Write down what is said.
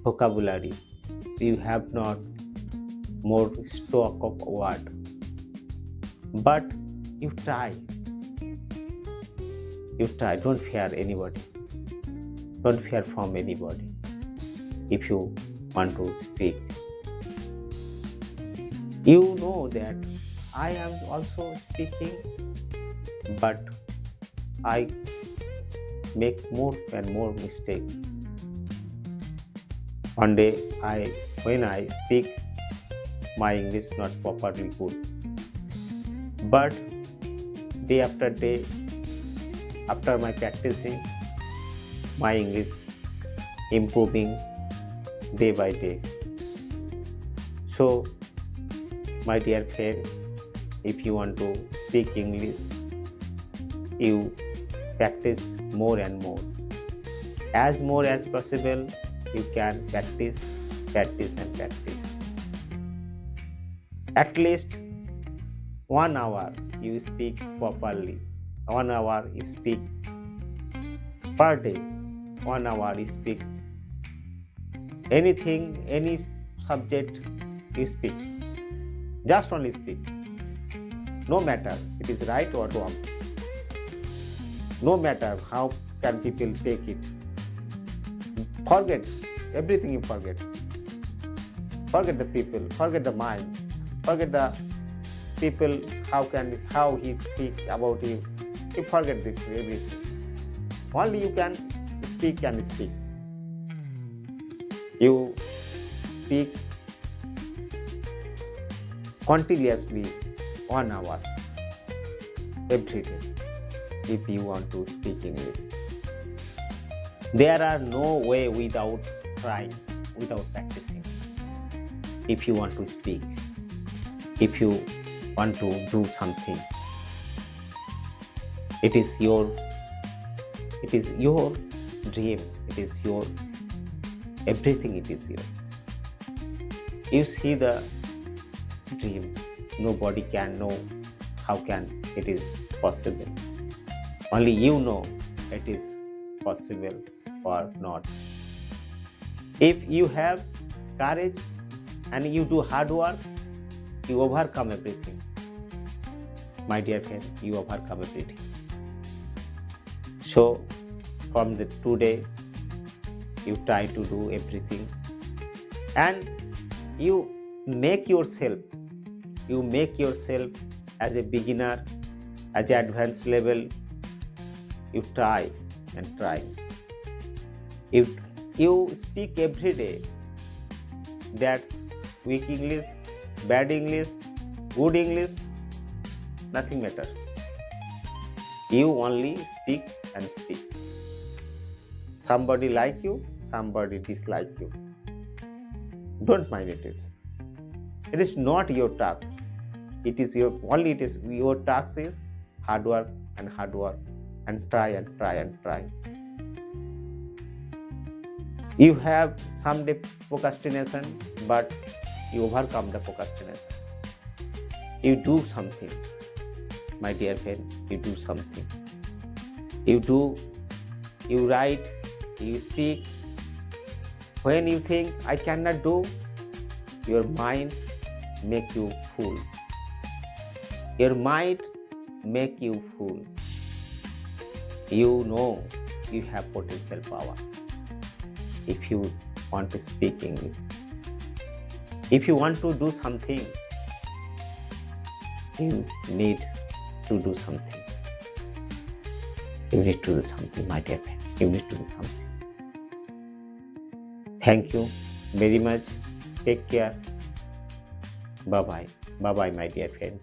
vocabulary, you have not more stock of word, but you try. Don't fear anybody, don't fear from anybody. If you want to speak, you know that I am also speaking, but I make more and more mistakes. One day when I speak, my English not properly good, but day after day, after my practicing, my English improving day by day. So, my dear friend, if you want to speak English, you practice more and more. As more as possible, you can practice and practice. At least 1 hour you speak properly. 1 hour you speak per day. 1 hour you speak anything, any subject you speak. Just only speak. No matter it is right or wrong. No matter how can people take it. Forget everything, you forget. Forget the people, forget the mind, forget the people, how he speak about you. You forget this everything. Only you can speak and speak. You speak continuously 1 hour every day if you want to speak English. There are no way without trying, without practicing. If you want to speak, if you want to do something, it is your dream, it is your everything, it is your. You see the dream, nobody can know how can it is possible. Only you know it is possible or not. If you have courage and you do hard work, you overcome everything. My dear friend, you overcome everything. So from the today, you try to do everything and you make yourself as a beginner, as an advanced level. You try and try. If you speak every day, that's weak English, bad English, good English, nothing matter. You only speak and speak. Somebody like you, somebody dislike you. Don't mind it. It is not your task. It is your task is hard work and try and try and try. You have someday procrastination, but you overcome the procrastination. You do something, my dear friend, you do something. You write, you speak. When you think I cannot do, your mind make you fool. Your mind make you fool. You know you have potential power. If you want to speak English, if you want to do something, you need to do something. You need to do something, my dear friend. You need to do something. Thank you very much. Take care. Bye-bye. Bye-bye, my dear friend.